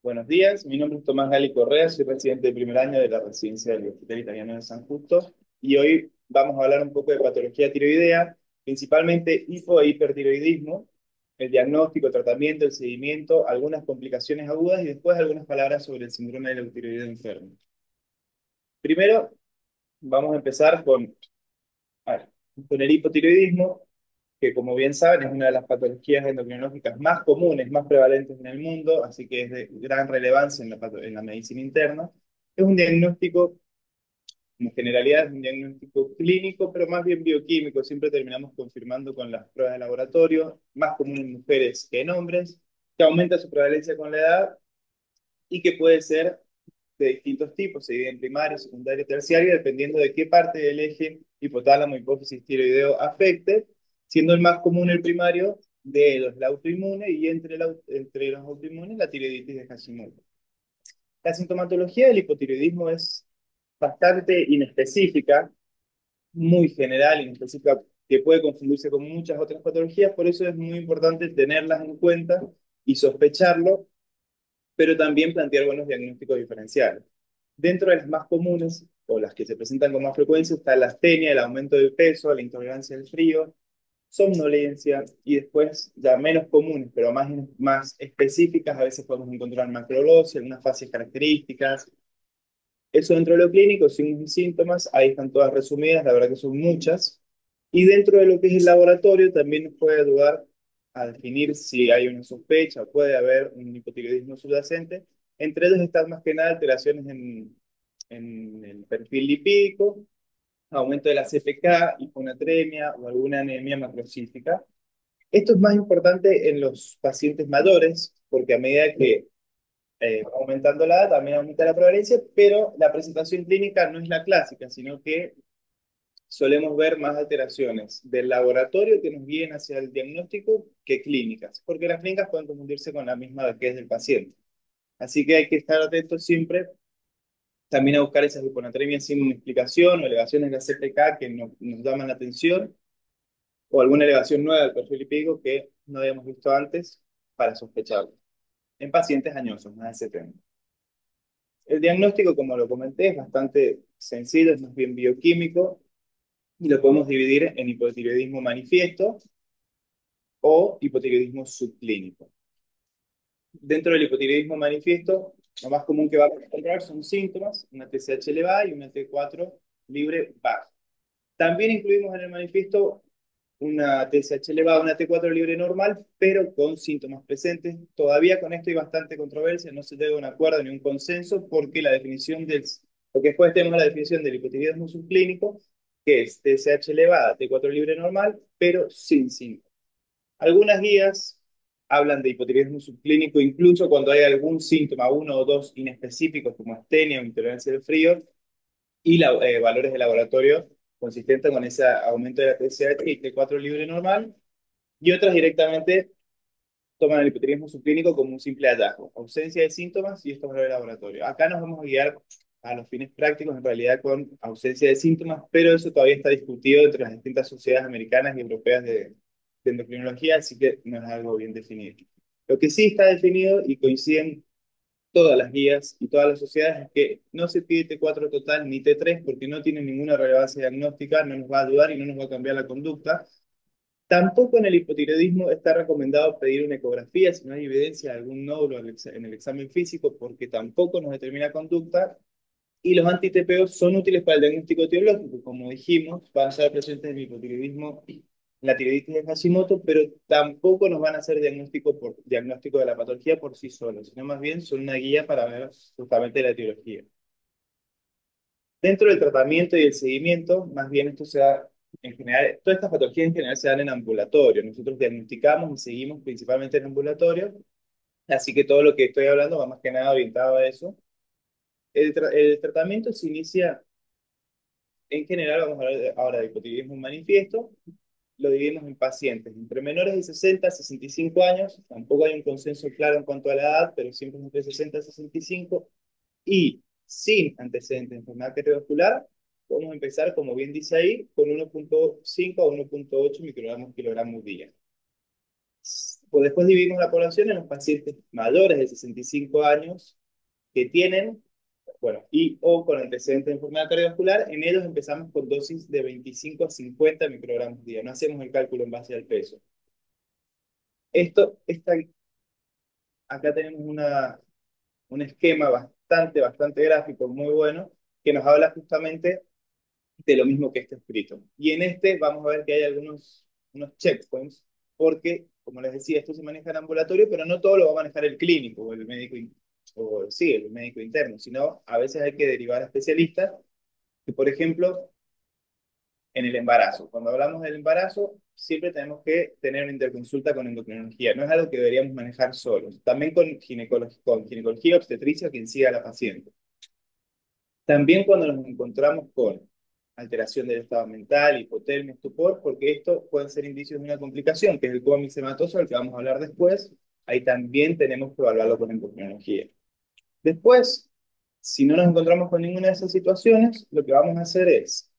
Buenos días, mi nombre es Tomás Gali Correa, soy residente de primer año de la residencia del Hospital Italiano de San Justo y hoy vamos a hablar un poco de patología tiroidea, principalmente hipo e hipertiroidismo, el diagnóstico, tratamiento, el seguimiento, algunas complicaciones agudas y después algunas palabras sobre el síndrome del eutiroideo enfermo. Primero, vamos a empezar a ver, con el hipotiroidismo, que como bien saben es una de las patologías endocrinológicas más comunes, más prevalentes en el mundo, así que es de gran relevancia en en la medicina interna. Es un diagnóstico, como generalidad, es un diagnóstico clínico, pero más bien bioquímico. Siempre terminamos confirmando con las pruebas de laboratorio, más común en mujeres que en hombres, que aumenta su prevalencia con la edad y que puede ser de distintos tipos, se divide en primario, secundario, terciario, dependiendo de qué parte del eje hipotálamo, hipófisis, tiroideo afecte, siendo el más común el primario de los la autoinmune y entre los autoinmunes la tiroiditis de Hashimoto. La sintomatología del hipotiroidismo es bastante inespecífica, muy general, inespecífica, que puede confundirse con muchas otras patologías, por eso es muy importante tenerlas en cuenta y sospecharlo, pero también plantear buenos diagnósticos diferenciales. Dentro de las más comunes, o las que se presentan con más frecuencia, está la astenia, el aumento de peso, la intolerancia al frío, somnolencia, y después ya menos comunes, pero más específicas, a veces podemos encontrar macrolosia, algunas fases características. Eso dentro de lo clínico, signos y síntomas, ahí están todas resumidas, la verdad que son muchas. Y dentro de lo que es el laboratorio, también nos puede ayudar a definir si hay una sospecha o puede haber un hipotiroidismo subyacente. Entre ellos están más que nada alteraciones en el perfil lipídico, aumento de la CPK, hiponatremia o alguna anemia macrocística. Esto es más importante en los pacientes mayores, porque a medida que aumentando la edad también aumenta la prevalencia, pero la presentación clínica no es la clásica, sino que solemos ver más alteraciones del laboratorio que nos guíen hacia el diagnóstico que clínicas, porque las clínicas pueden confundirse con la misma que es del paciente. Así que hay que estar atentos siempre también a buscar esas hiponatremias sin una explicación o elevaciones de la CPK que nos llaman la atención o alguna elevación nueva del perfil lipídico que no habíamos visto antes para sospecharlo en pacientes añosos, más de 70. El diagnóstico, como lo comenté, es bastante sencillo, es más bien bioquímico y lo podemos dividir en hipotiroidismo manifiesto o hipotiroidismo subclínico. Dentro del hipotiroidismo manifiesto, lo más común que vamos a encontrar son síntomas, una TSH elevada y una T4 libre baja. También incluimos en el manifiesto una TSH elevada, una T4 libre normal, pero con síntomas presentes. Todavía con esto hay bastante controversia, no se llega a un acuerdo ni un consenso, porque la definición porque después tenemos la definición del hipotiroidismo subclínico, que es TSH elevada, T4 libre normal, pero sin síntomas. Algunas guías hablan de hipotiroidismo subclínico incluso cuando hay algún síntoma, uno o dos inespecíficos, como astenia o intolerancia al frío, y valores de laboratorio consistentes con ese aumento de la TSH y T4 libre normal, y otras directamente toman el hipotiroidismo subclínico como un simple hallazgo, ausencia de síntomas y estos valores de laboratorio. Acá nos vamos a guiar a los fines prácticos, en realidad con ausencia de síntomas, pero eso todavía está discutido entre las distintas sociedades americanas y europeas de endocrinología, así que no es algo bien definido. Lo que sí está definido y coinciden todas las guías y todas las sociedades es que no se pide T4 total ni T3 porque no tiene ninguna relevancia diagnóstica, no nos va a ayudar y no nos va a cambiar la conducta. Tampoco en el hipotiroidismo está recomendado pedir una ecografía si no hay evidencia de algún nódulo en el examen físico, porque tampoco nos determina conducta. Y los anti-TPO son útiles para el diagnóstico etiológico, como dijimos, van a estar presentes en el hipotiroidismo, en la tiroiditis de Hashimoto, pero tampoco nos van a hacer diagnóstico de la patología por sí solos, sino más bien son una guía para ver justamente la etiología. Dentro del tratamiento y el seguimiento, más bien esto se da en general, todas estas patologías en general se dan en ambulatorio. Nosotros diagnosticamos y seguimos principalmente en ambulatorio, así que todo lo que estoy hablando va más que nada orientado a eso. El tratamiento se inicia, en general, vamos a hablar ahora de hipotiroidismo manifiesto, lo dividimos en pacientes entre menores de 60 a 65 años, tampoco hay un consenso claro en cuanto a la edad, pero siempre es entre 60 a 65, y sin antecedentes de enfermedad cardiovascular, podemos empezar, como bien dice ahí, con 1,5 a 1,8 microgramos kilogramos día. Pues después dividimos la población en los pacientes mayores de 65 años que tienen, bueno, y o con antecedentes de enfermedad cardiovascular. En ellos empezamos con dosis de 25 a 50 microgramos día. No hacemos el cálculo en base al peso. Acá tenemos un esquema bastante gráfico, muy bueno, que nos habla justamente de lo mismo que está escrito. Y en este vamos a ver que hay unos checkpoints, porque, como les decía, esto se maneja en ambulatorio, pero no todo lo va a manejar el clínico o el médico, o sí, el médico interno, sino a veces hay que derivar a especialistas, que por ejemplo, en el embarazo. Cuando hablamos del embarazo, siempre tenemos que tener una interconsulta con endocrinología. No es algo que deberíamos manejar solos. También con ginecología obstetricia, quien siga a la paciente. También cuando nos encontramos con alteración del estado mental, hipotermia, estupor, porque esto pueden ser indicios de una complicación, que es el coma mixematoso, al que vamos a hablar después. Ahí también tenemos que evaluarlo con endocrinología. Después, si no nos encontramos con ninguna de esas situaciones, lo que vamos a hacer es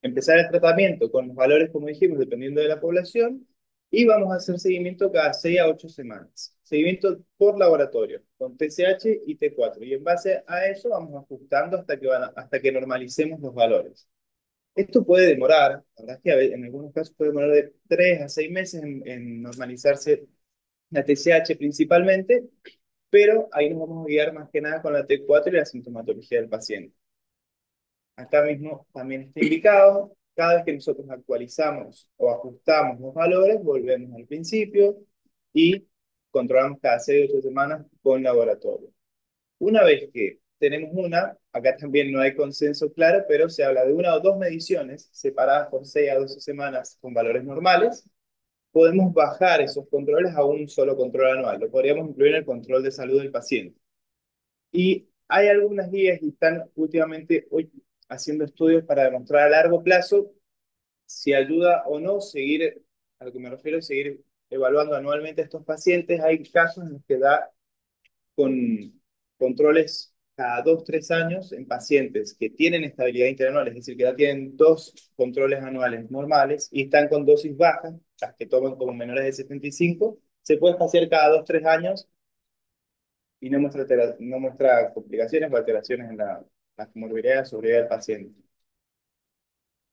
empezar el tratamiento con los valores, como dijimos, dependiendo de la población, y vamos a hacer seguimiento cada 6 a 8 semanas. Seguimiento por laboratorio, con TSH y T4. Y en base a eso vamos ajustando hasta que normalicemos los valores. Esto puede demorar, la verdad es que en algunos casos puede demorar de 3 a 6 meses en normalizarse la TSH principalmente, pero ahí nos vamos a guiar más que nada con la T4 y la sintomatología del paciente. Acá mismo también está indicado, cada vez que nosotros actualizamos o ajustamos los valores, volvemos al principio y controlamos cada 6 o 8 semanas con laboratorio. Una vez que tenemos acá también no hay consenso claro, pero se habla de una o dos mediciones separadas por 6 a 12 semanas con valores normales. Podemos bajar esos controles a un solo control anual. Lo podríamos incluir en el control de salud del paciente. Y hay algunas guías que están últimamente hoy haciendo estudios para demostrar a largo plazo si ayuda o no seguir, a lo que me refiero, seguir evaluando anualmente a estos pacientes. Hay casos en los que da con controles cada 2, 3 años en pacientes que tienen estabilidad interanual, es decir, que ya tienen dos controles anuales normales y están con dosis bajas, las que toman como menores de 75, se puede hacer cada 2, 3 años y no muestra complicaciones o alteraciones en la comorbilidad o sobriedad del paciente.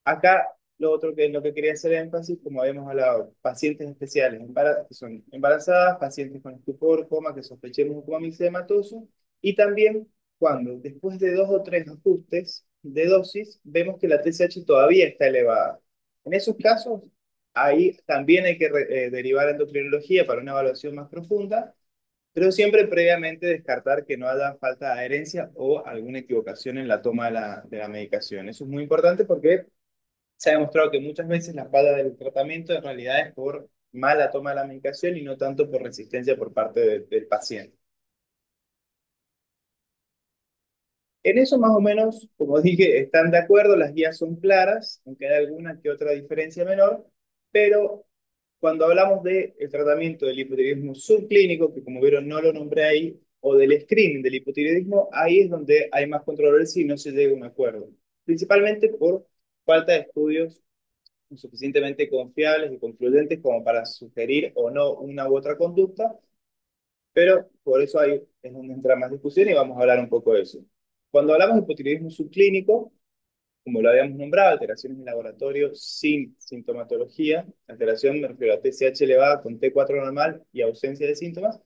Acá lo otro que es lo que quería hacer énfasis, como habíamos hablado, pacientes especiales, que son embarazadas, pacientes con estupor, coma, que sospechemos un coma mixedematoso, y también cuando después de 2 o 3 ajustes de dosis vemos que la TSH todavía está elevada. En esos casos, ahí también hay que derivar a endocrinología para una evaluación más profunda, pero siempre previamente descartar que no haya falta de adherencia o alguna equivocación en la toma de la medicación. Eso es muy importante porque se ha demostrado que muchas veces la falta del tratamiento en realidad es por mala toma de la medicación y no tanto por resistencia por parte del paciente. En eso más o menos, como dije, están de acuerdo, las guías son claras, aunque hay alguna que otra diferencia menor, pero cuando hablamos del tratamiento del hipotiroidismo subclínico, que como vieron no lo nombré ahí, o del screening del hipotiroidismo, ahí es donde hay más controversia y no se llega a un acuerdo, principalmente por falta de estudios suficientemente confiables y concluyentes como para sugerir o no una u otra conducta, pero por eso ahí es donde entra más discusión y vamos a hablar un poco de eso. Cuando hablamos de hipotiroidismo subclínico, como lo habíamos nombrado, alteraciones en laboratorio sin sintomatología, alteración me refiero a TSH elevada con T4 normal y ausencia de síntomas,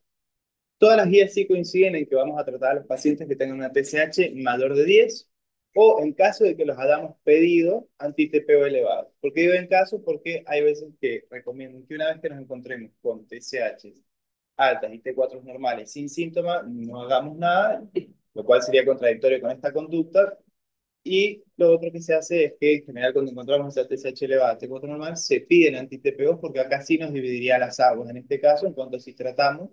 todas las guías sí coinciden en que vamos a tratar a los pacientes que tengan una TSH mayor de 10 o en caso de que los hayamos pedido anti-TPO elevado. ¿Por qué digo en caso? Porque hay veces que recomiendan que una vez que nos encontremos con TSH altas y T4 normales sin síntomas, no hagamos nada, lo cual sería contradictorio con esta conducta. Y lo otro que se hace es que en general cuando encontramos esa TSH elevada, T4 normal, se piden anti-TPO porque acá sí nos dividiría las aguas en este caso en cuanto a si tratamos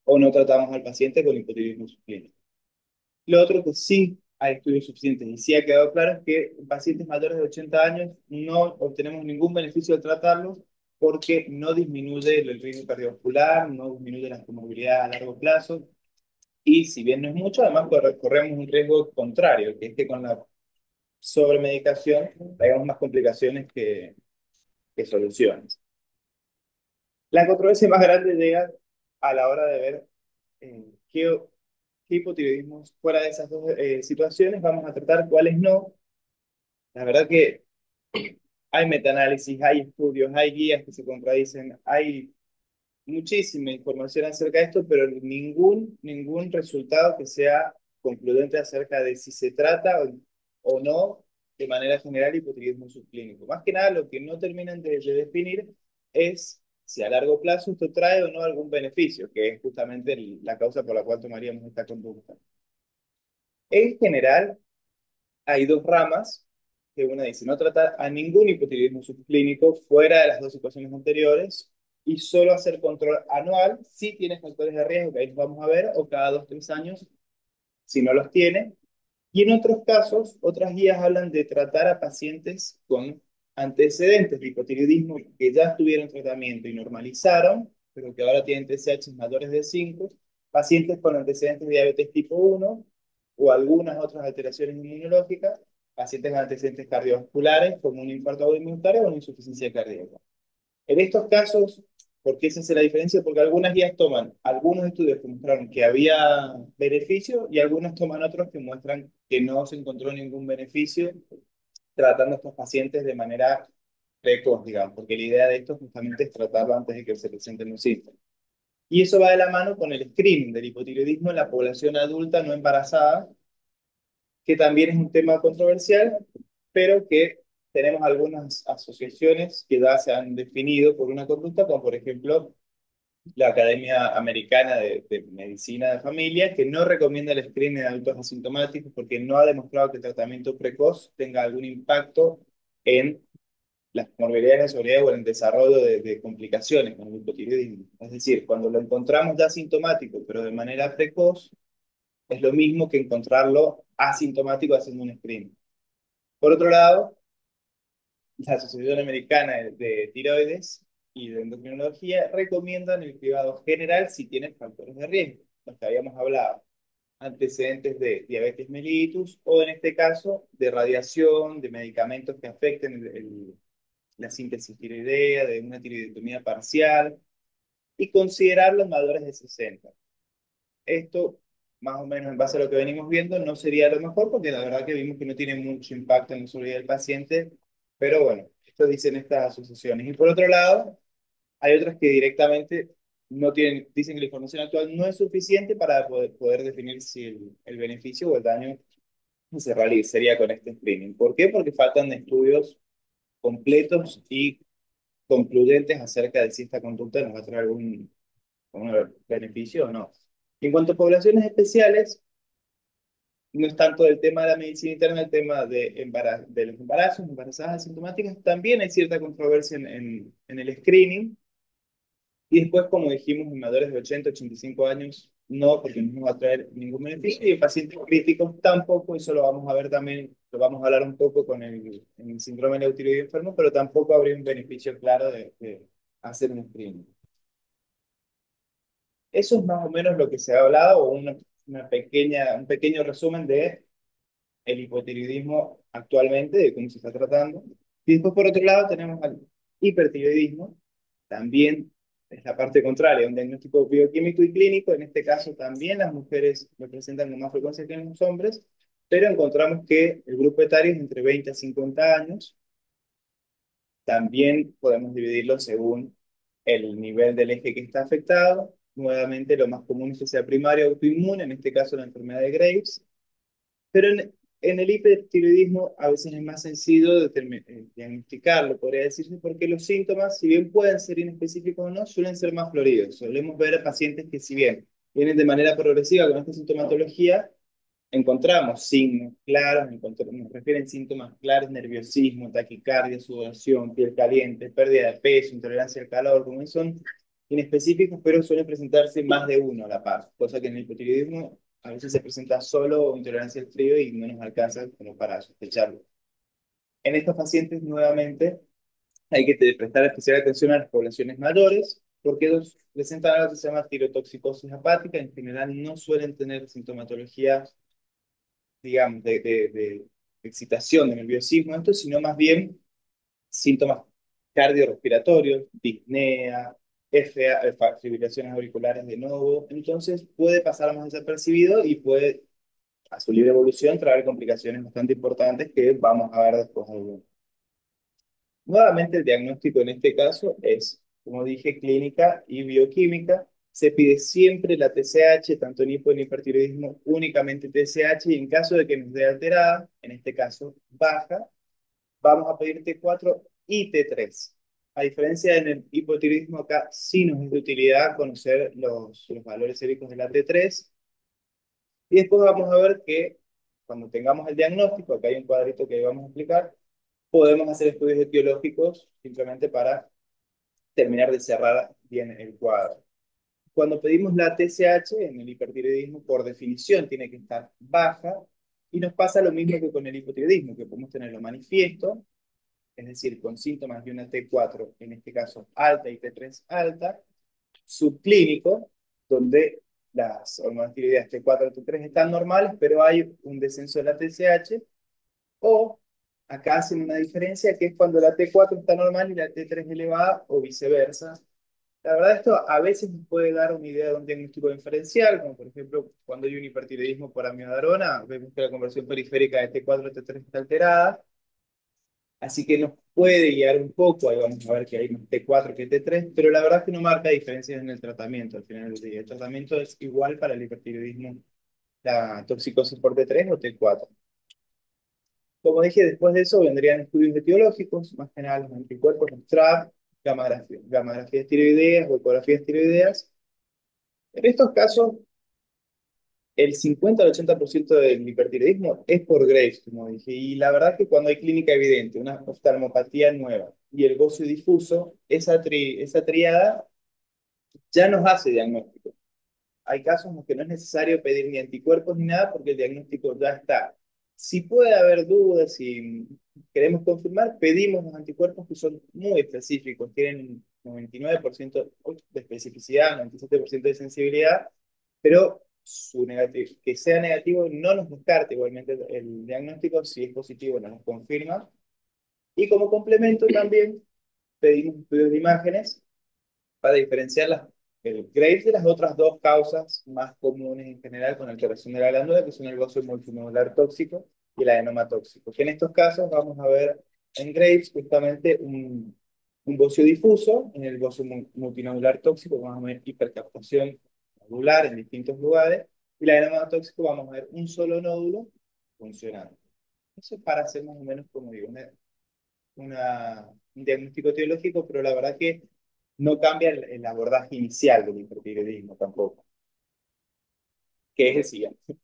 o no tratamos al paciente con hipotiroidismo subclínico. Lo otro que sí hay estudios suficientes y sí ha quedado claro es que en pacientes mayores de 80 años no obtenemos ningún beneficio al tratarlos porque no disminuye el riesgo cardiovascular, no disminuye las comorbilidades a largo plazo y si bien no es mucho, además corremos un riesgo contrario, que es que con la sobremedicación traigamos más complicaciones que soluciones. La controversia más grande llega a la hora de ver qué, qué hipotiroidismos fuera de esas dos situaciones vamos a tratar, cuáles no. La verdad que hay metaanálisis, hay estudios, hay guías que se contradicen, hay muchísima información acerca de esto, pero ningún resultado que sea concluyente acerca de si se trata o no de manera general hipotiroidismo subclínico. Más que nada, lo que no terminan de definir es si a largo plazo esto trae o no algún beneficio, que es justamente la causa por la cual tomaríamos esta conducta. En general, hay dos ramas, que una dice no tratar a ningún hipotiroidismo subclínico fuera de las dos situaciones anteriores y solo hacer control anual si tiene factores de riesgo, que ahí los vamos a ver, o cada 2 o 3 años si no los tiene. Y en otros casos, otras guías hablan de tratar a pacientes con antecedentes de hipotiroidismo que ya estuvieron tratamiento y normalizaron, pero que ahora tienen TSH mayores de 5, pacientes con antecedentes de diabetes tipo 1 o algunas otras alteraciones inmunológicas, pacientes con antecedentes cardiovasculares como un infarto agudo involuntario o una insuficiencia cardíaca. En estos casos, ¿por qué se hace la diferencia? Porque algunas guías toman algunos estudios que mostraron que había beneficio y algunos toman otros que muestran que no se encontró ningún beneficio tratando a estos pacientes de manera precoz, digamos, porque la idea de esto justamente es tratarlo antes de que se presenten los síntomas. Y eso va de la mano con el screening del hipotiroidismo en la población adulta no embarazada, que también es un tema controversial, pero que tenemos algunas asociaciones que ya se han definido por una conducta, como por ejemplo la Academia Americana de Medicina de Familia, que no recomienda el screening de adultos asintomáticos porque no ha demostrado que el tratamiento precoz tenga algún impacto en las morbilidades de seguridad o en el desarrollo de complicaciones con el hipotiroidismo. Es decir, cuando lo encontramos ya asintomático, pero de manera precoz, es lo mismo que encontrarlo asintomático haciendo un screening. Por otro lado, la Asociación Americana de Tiroides y de Endocrinología recomiendan el cribado general si tienen factores de riesgo, los que habíamos hablado, antecedentes de diabetes mellitus o en este caso de radiación, de medicamentos que afecten la síntesis tiroidea, de una tiroidectomía parcial y considerar los mayores de 60. Esto, más o menos en base a lo que venimos viendo, no sería lo mejor porque la verdad que vimos que no tiene mucho impacto en la seguridad del paciente, pero bueno, esto dicen estas asociaciones. Y por otro lado, hay otras que directamente no tienen, dicen que la información actual no es suficiente para poder definir si el beneficio o el daño se realizaría con este screening. ¿Por qué? Porque faltan estudios completos y concluyentes acerca de si esta conducta nos va a traer algún beneficio o no. En cuanto a poblaciones especiales, no es tanto del tema de la medicina interna, el tema de los embarazos, embarazadas asintomáticas, también hay cierta controversia en el screening. Y después, como dijimos, en mayores de 80, 85 años, no, porque no nos va a traer ningún beneficio. Y en pacientes críticos tampoco, eso lo vamos a ver también, lo vamos a hablar un poco con el síndrome de tiroides enfermo, pero tampoco habría un beneficio claro de hacer un screening. Eso es más o menos lo que se ha hablado, o un pequeño resumen de el hipotiroidismo actualmente, de cómo se está tratando. Y después, por otro lado, tenemos al hipertiroidismo, también es la parte contraria, un diagnóstico bioquímico y clínico. En este caso, también las mujeres lo presentan con más frecuencia que los hombres, pero encontramos que el grupo etario es entre 20 a 50 años. También podemos dividirlo según el nivel del eje que está afectado. Nuevamente, lo más común es que sea primario autoinmune, en este caso la enfermedad de Graves, pero en el hipertiroidismo a veces es más sencillo diagnosticarlo, podría decirse, porque los síntomas, si bien pueden ser inespecíficos o no, suelen ser más floridos. Solemos ver a pacientes que si bien vienen de manera progresiva con esta sintomatología, encontramos signos claros, nos refieren síntomas claros, nerviosismo, taquicardia, sudoración, piel caliente, pérdida de peso, intolerancia al calor, como son inespecíficos, pero suelen presentarse más de uno a la par, cosa que en el hipotiroidismo a veces se presenta solo intolerancia al frío y no nos alcanza como para sospecharlo. En estos pacientes, nuevamente, hay que prestar especial atención a las poblaciones mayores, porque ellos presentan algo que se llama tirotoxicosis hepática, en general no suelen tener sintomatología, digamos, de excitación, de nerviosismo, esto, sino más bien síntomas cardiorrespiratorios, disnea, fibrilaciones auriculares de nuevo. Entonces puede pasar más desapercibido y puede, a su libre evolución, traer complicaciones bastante importantes que vamos a ver después. Nuevamente, el diagnóstico en este caso es, como dije, clínica y bioquímica. Se pide siempre la TSH, tanto en hipo en hipertiroidismo, únicamente TSH, y en caso de que nos dé alterada, en este caso baja, vamos a pedir T4 y T3. A diferencia en el hipotiroidismo, acá sí nos es de utilidad conocer los valores séricos de la T3, y después vamos a ver que cuando tengamos el diagnóstico, acá hay un cuadrito que vamos a explicar, podemos hacer estudios etiológicos simplemente para terminar de cerrar bien el cuadro. Cuando pedimos la TSH en el hipertiroidismo, por definición tiene que estar baja, y nos pasa lo mismo que con el hipotiroidismo, que podemos tenerlo manifiesto, es decir, con síntomas de una T4, en este caso alta y T3 alta, subclínico, donde las hormonas tiroideas T4 y T3 están normales, pero hay un descenso de la TSH, o acá hacen una diferencia que es cuando la T4 está normal y la T3 elevada, o viceversa. La verdad, esto a veces nos puede dar una idea de un diagnóstico diferencial, como por ejemplo cuando hay un hipertiroidismo por amiodarona, vemos que la conversión periférica de T4 a T3 está alterada, así que nos puede guiar un poco, ahí vamos a ver que hay más T4 que T3, pero la verdad es que no marca diferencias en el tratamiento. Al final del día, el tratamiento es igual para el hipertiroidismo, la toxicosis por T3 o T4. Como dije, después de eso vendrían estudios etiológicos, más general los anticuerpos, los TRAB, gamografías tiroideas o ecografías tiroideas. En estos casos, el 50 al 80% del hipertiroidismo es por Graves, como dije, y la verdad es que cuando hay clínica evidente, una oftalmopatía nueva y el bocio difuso, esa triada ya nos hace diagnóstico. Hay casos en los que no es necesario pedir ni anticuerpos ni nada porque el diagnóstico ya está. Si puede haber dudas, si queremos confirmar, pedimos los anticuerpos que son muy específicos, tienen 99% de especificidad, 97% de sensibilidad, pero que sea negativo no nos descarta igualmente el diagnóstico, si es positivo no nos confirma. Y como complemento también pedimos estudios de imágenes para diferenciar el Graves de las otras dos causas más comunes en general con alteración de la glándula, que son el bocio multinodular tóxico y el adenoma tóxico. Que en estos casos vamos a ver en Graves justamente un bocio difuso, en el bocio multinodular tóxico vamos a ver hipercaptación nodular en distintos lugares, y el adenoma tóxico vamos a ver un solo nódulo funcionando. Eso es para hacer más o menos, como digo, un diagnóstico teológico, pero la verdad que no cambia el abordaje inicial del hipertiroidismo tampoco, que es el siguiente.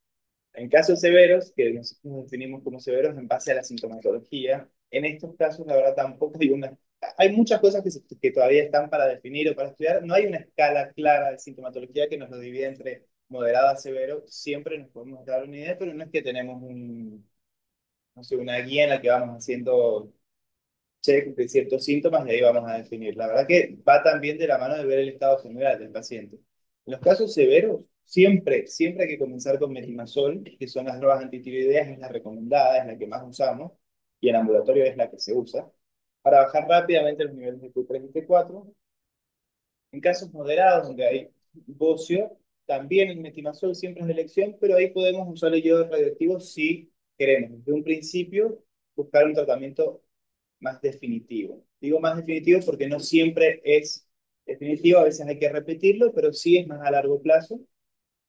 En casos severos, que nosotros definimos como severos en base a la sintomatología, en estos casos la verdad tampoco hay una... Hay muchas cosas que todavía están para definir o para estudiar. No hay una escala clara de sintomatología que nos lo divida entre moderado a severo. Siempre nos podemos dar una idea, pero no es que tenemos no sé, una guía en la que vamos haciendo check de ciertos síntomas y ahí vamos a definir. La verdad que va también de la mano de ver el estado general del paciente. En los casos severos, siempre hay que comenzar con metimazol, que son las drogas antitiroideas, es la recomendada, es la que más usamos, y en ambulatorio es la que se usa, para bajar rápidamente los niveles de Q3 y T4. En casos moderados, donde hay bocio, también el metimazol siempre es de elección, pero ahí podemos usar el yodo radioactivo si queremos, desde un principio, buscar un tratamiento más definitivo. Digo más definitivo porque no siempre es definitivo, a veces hay que repetirlo, pero sí es más a largo plazo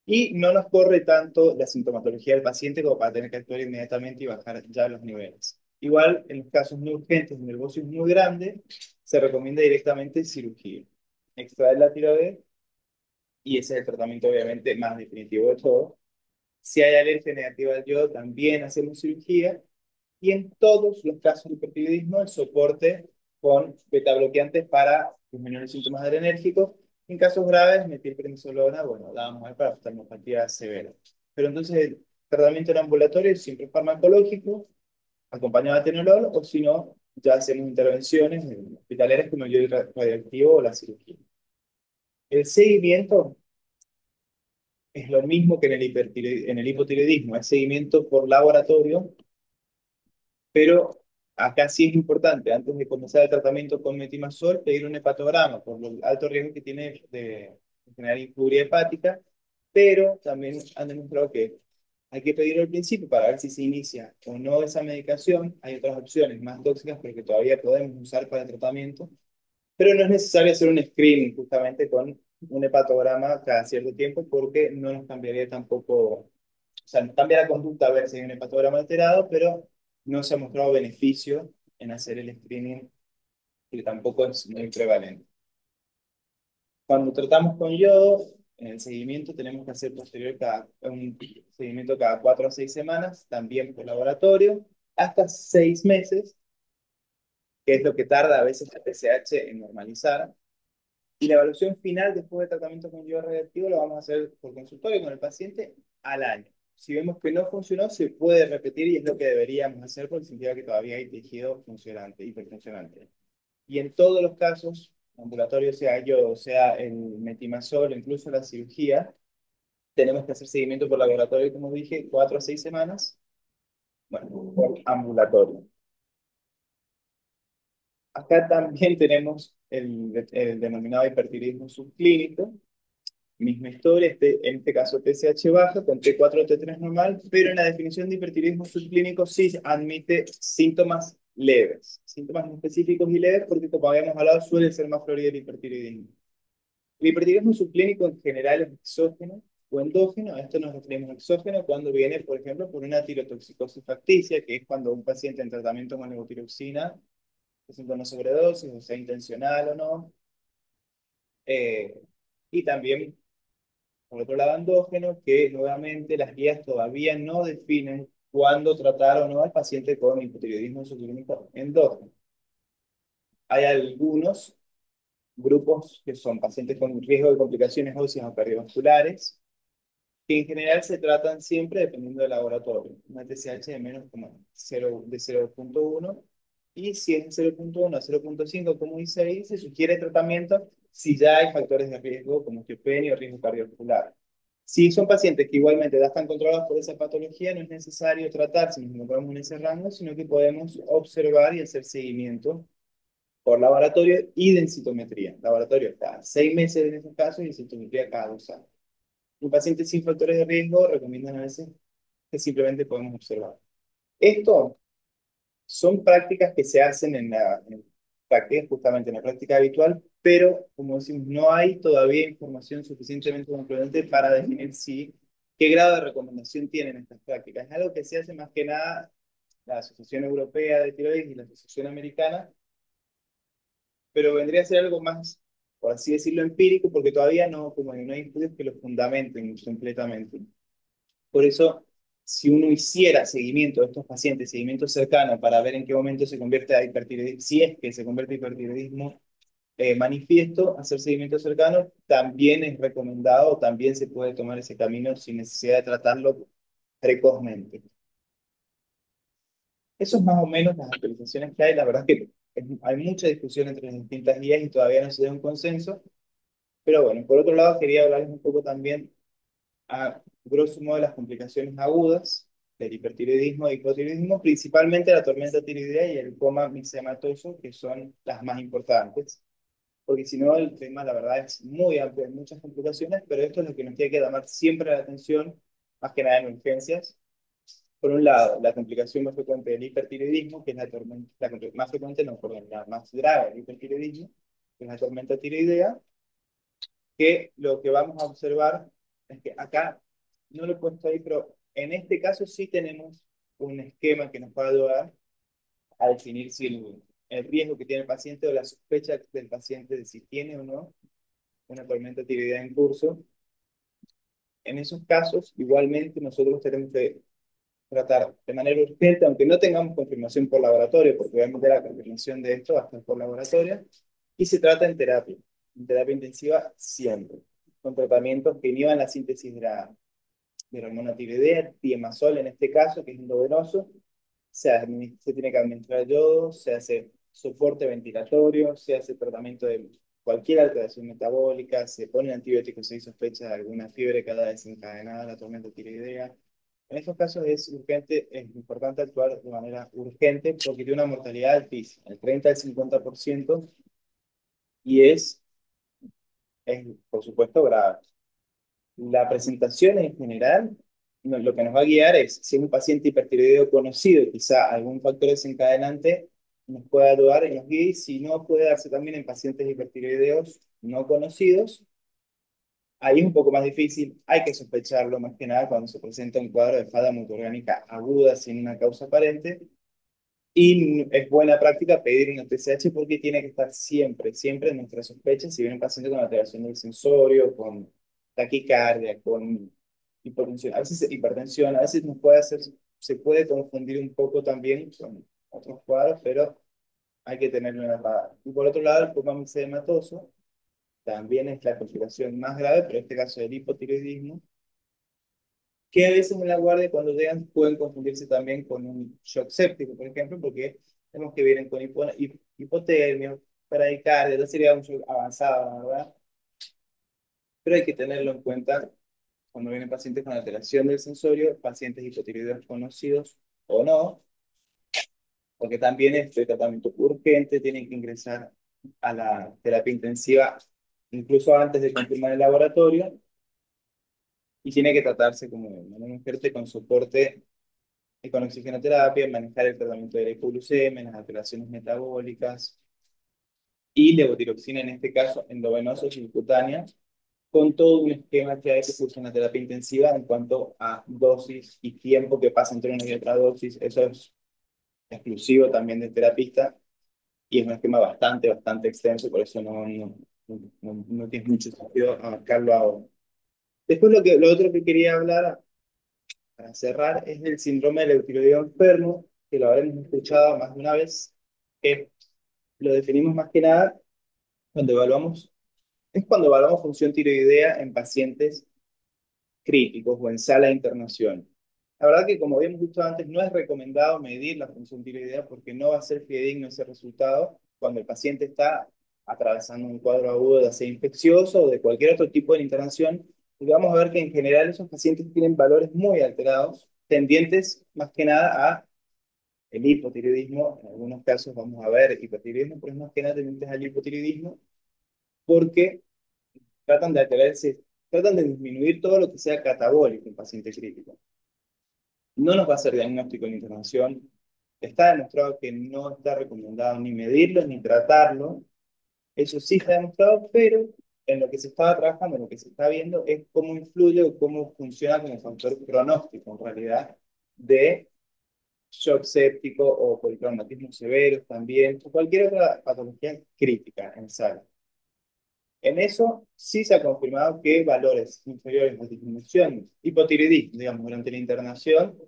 y no nos corre tanto la sintomatología del paciente como para tener que actuar inmediatamente y bajar ya los niveles. Igual, en los casos muy urgentes, donde el bocio es muy grande, se recomienda directamente cirugía. Extraer la tiroides y ese es el tratamiento obviamente más definitivo de todo. Si hay alergia negativa al yodo, también hacemos cirugía. Y en todos los casos de hipertiroidismo, el soporte con betabloqueantes para disminuir los síntomas adrenérgicos. En casos graves, metilprednisolona, bueno, la vamos a ver para oftalmopatía severa. Pero entonces el tratamiento en ambulatorio es siempre farmacológico, acompañado de atenolol, o si no, ya hacemos intervenciones hospitalarias como el yodo radioactivo o la cirugía. El seguimiento es lo mismo que en el hipotiroidismo, es seguimiento por laboratorio, pero Acá sí es importante, antes de comenzar el tratamiento con metimazol, pedir un hepatograma por el alto riesgo que tiene de generar infuria hepática, pero también han demostrado que hay que pedirlo al principio para ver si se inicia o no esa medicación. Hay otras opciones más tóxicas, pero que todavía podemos usar para el tratamiento, pero no es necesario hacer un screening justamente con un hepatograma cada cierto tiempo porque no nos cambiaría tampoco, o sea, nos cambia la conducta a ver si hay un hepatograma alterado, pero no se ha mostrado beneficio en hacer el screening, que tampoco es muy prevalente. Cuando tratamos con yodo, en el seguimiento tenemos que hacer un seguimiento cada 4 a 6 semanas, también por laboratorio, hasta 6 meses, que es lo que tarda a veces el PCH en normalizar. Y la evaluación final después del tratamiento con yodo radioactivo lo vamos a hacer por consultorio con el paciente al año. Si vemos que no funcionó, se puede repetir y es lo que deberíamos hacer porque significa que todavía hay tejido funcionante, hiperfuncionante. Y en todos los casos, ambulatorio sea yodo, sea el metimazol, incluso la cirugía, tenemos que hacer seguimiento por laboratorio, como dije, 4 a 6 semanas, bueno, por ambulatorio. Acá también tenemos el denominado hipertiroidismo subclínico. Misma historia, en este caso TSH baja con T4 o T3 normal, pero en la definición de hipertiroidismo subclínico sí admite síntomas leves, síntomas no específicos y leves, porque como habíamos hablado, suele ser más florido el hipertiroidismo. El hipertiroidismo subclínico en general es exógeno o endógeno. A esto nos referimos exógeno cuando viene, por ejemplo, por una tirotoxicosis facticia, que es cuando un paciente en tratamiento con levotiroxina presenta una sobredosis, o sea, intencional o no. Eh, y también por otro lado, endógeno, que nuevamente las guías todavía no definen cuándo tratar o no al paciente con hipotiroidismo subclínico endógeno. Hay algunos grupos que son pacientes con riesgo de complicaciones óseas o cardiovasculares, que en general se tratan siempre dependiendo del laboratorio. Una TSH de menos como 0, de 0,1 y si es de 0,1 a 0,5, como dice ahí, se sugiere tratamiento si ya hay factores de riesgo como osteopenia o riesgo cardiovascular. Si son pacientes que igualmente ya están controlados por esa patología, no es necesario tratar si nos encontramos en ese rango, sino que podemos observar y hacer seguimiento por laboratorio y densitometría. Laboratorio cada 6 meses en estos casos y densitometría cada 2 años. Un paciente sin factores de riesgo recomiendan a veces que simplemente podemos observar. Esto son prácticas que se hacen en práctica, justamente en la práctica habitual, pero como decimos, no hay todavía información suficientemente concluyente para definir si qué grado de recomendación tienen estas prácticas. Es algo que se hace más que nada la Asociación Europea de Tiroides y la Asociación Americana, pero vendría a ser algo más, por así decirlo, empírico, porque todavía no, como no hay estudios que lo fundamenten completamente. Por eso, si uno hiciera seguimiento de estos pacientes, seguimiento cercano para ver en qué momento se convierte a hipertiroidismo, si es que se convierte a hipertiroidismo manifiesto, hacer seguimiento cercano, también es recomendado, también se puede tomar ese camino sin necesidad de tratarlo precozmente. Eso es más o menos las actualizaciones que hay. La verdad es que hay mucha discusión entre las distintas guías y todavía no se da un consenso. Pero bueno, por otro lado, quería hablarles un poco también a grosso modo las complicaciones agudas del hipertiroidismo e hipotiroidismo, principalmente la tormenta tiroidea y el coma mixematoso, que son las más importantes, porque si no el tema la verdad es muy amplio, hay muchas complicaciones, pero esto es lo que nos tiene que llamar siempre la atención, más que nada en urgencias. Por un lado, la complicación más frecuente del hipertiroidismo, que es más frecuente, no, perdón, la más grave del hipertiroidismo, que es la tormenta tiroidea, que lo que vamos a observar es que acá, no lo he puesto ahí, pero en este caso sí tenemos un esquema que nos va a ayudar a definir si el riesgo que tiene el paciente o la sospecha del paciente de si tiene o no una tormenta tiroidea en curso. En esos casos, igualmente, nosotros tenemos que tratar de manera urgente, aunque no tengamos confirmación por laboratorio, porque obviamente la confirmación de esto va a estar por laboratorio, y se trata en terapia intensiva siempre, con tratamientos que inhiban la síntesis de la hormona tiroidea, tiemazol en este caso, que es endovenoso, se tiene que administrar yodo, se hace soporte ventilatorio, se hace tratamiento de cualquier alteración metabólica, se pone antibióticos si hay sospecha de alguna fiebre que haya desencadenado la tormenta tiroidea, En estos casos es urgente, es importante actuar de manera urgente porque tiene una mortalidad altísima, el 30 al 50%, y es por supuesto grave. La presentación en general, lo que nos va a guiar es si es un paciente hipertiroideo conocido, quizá algún factor desencadenante nos puede ayudar y nos guíe, si no puede darse también en pacientes hipertiroideos no conocidos. Ahí es un poco más difícil, hay que sospecharlo más que nada cuando se presenta un cuadro de falla multiorgánica aguda sin una causa aparente. Y es buena práctica pedir una TSH porque tiene que estar siempre, siempre en nuestra sospecha si viene un paciente con alteración del sensorio, con taquicardia, con hipertensión, a veces nos puede hacer, se puede confundir un poco también con otros cuadros, pero hay que tenerlo en la radar. Y por otro lado, el coma edematoso también es la complicación más grave, pero en este caso del hipotiroidismo, que a veces en la guardia cuando llegan pueden confundirse también con un shock séptico, por ejemplo, porque tenemos que vienen con hipotermia, bradicardia, entonces sería un shock avanzado, ¿verdad? Pero hay que tenerlo en cuenta cuando vienen pacientes con alteración del sensorio, pacientes hipotiroideos conocidos o no, porque también este tratamiento urgente tienen que ingresar a la terapia intensiva incluso antes de confirmar el laboratorio y tiene que tratarse como un experto con soporte y con oxigenoterapia, manejar el tratamiento de la hipoglucemia, las alteraciones metabólicas y levotiroxina, en este caso endovenosa subcutánea, con todo un esquema que hay que usar en la terapia intensiva en cuanto a dosis y tiempo que pasa entre una y otra dosis. Eso es exclusivo también del terapista y es un esquema bastante, bastante extenso, por eso no tiene mucho sentido abarcarlo ahora. Después lo otro que quería hablar para cerrar es el síndrome del eutiroideo enfermo, que lo habremos escuchado más de una vez, que lo definimos más que nada cuando evaluamos, es cuando evaluamos función tiroidea en pacientes críticos o en sala de internación. La verdad que como habíamos visto antes, no es recomendado medir la función tiroidea porque no va a ser fidedigno ese resultado cuando el paciente está atravesando un cuadro agudo de sea infeccioso o de cualquier otro tipo de internación. Y vamos a ver que en general esos pacientes tienen valores muy alterados, tendientes más que nada a el hipotiroidismo. En algunos casos vamos a ver hipotiroidismo, pero es más que nada tendientes al hipotiroidismo porque tratan de alterarse, tratan de disminuir todo lo que sea catabólico en paciente crítico. No nos va a hacer diagnóstico en internación. Está demostrado que no está recomendado ni medirlo ni tratarlo. Eso sí está demostrado, pero en lo que se estaba trabajando, en lo que se está viendo, es cómo influye o cómo funciona como factor pronóstico, en realidad, de shock séptico o politraumatismo severo también, o cualquier otra patología crítica en sala. En eso sí se ha confirmado que valores inferiores a disminución hipotiroidismo, digamos, durante la internación,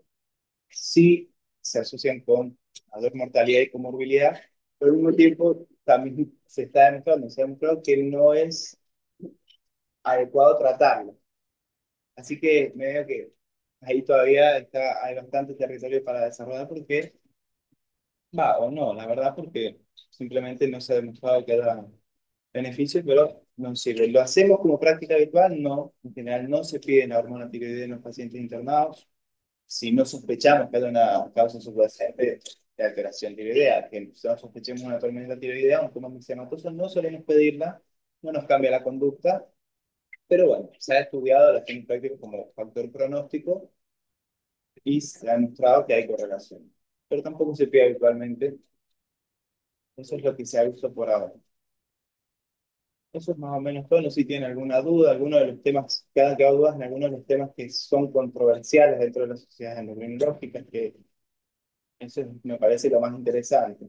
sí se asocian con mayor mortalidad y comorbilidad, pero al mismo tiempo también se ha demostrado que no es adecuado tratarlo. Así que me veo que ahí todavía hay bastante territorio para desarrollar porque, va o no, la verdad, porque simplemente no se ha demostrado que haya beneficios, pero no sirve. ¿Lo hacemos como práctica habitual? No, en general no se pide la hormona tiroidea en los pacientes internados. Si no sospechamos que haya una causa subyacente de alteración tiroidea, que si no sospechemos una tormenta tiroidea, un coma mixematoso, no solemos pedirla, no nos cambia la conducta, pero bueno, se ha estudiado la fines prácticos como factor pronóstico y se ha demostrado que hay correlación. Pero tampoco se pide habitualmente, eso es lo que se ha visto por ahora. Eso es más o menos todo. No sé si tienen alguna duda, alguno de los temas, que han quedado dudas en algunos de los temas que son controversiales dentro de las sociedades endocrinológicas, que eso me parece lo más interesante.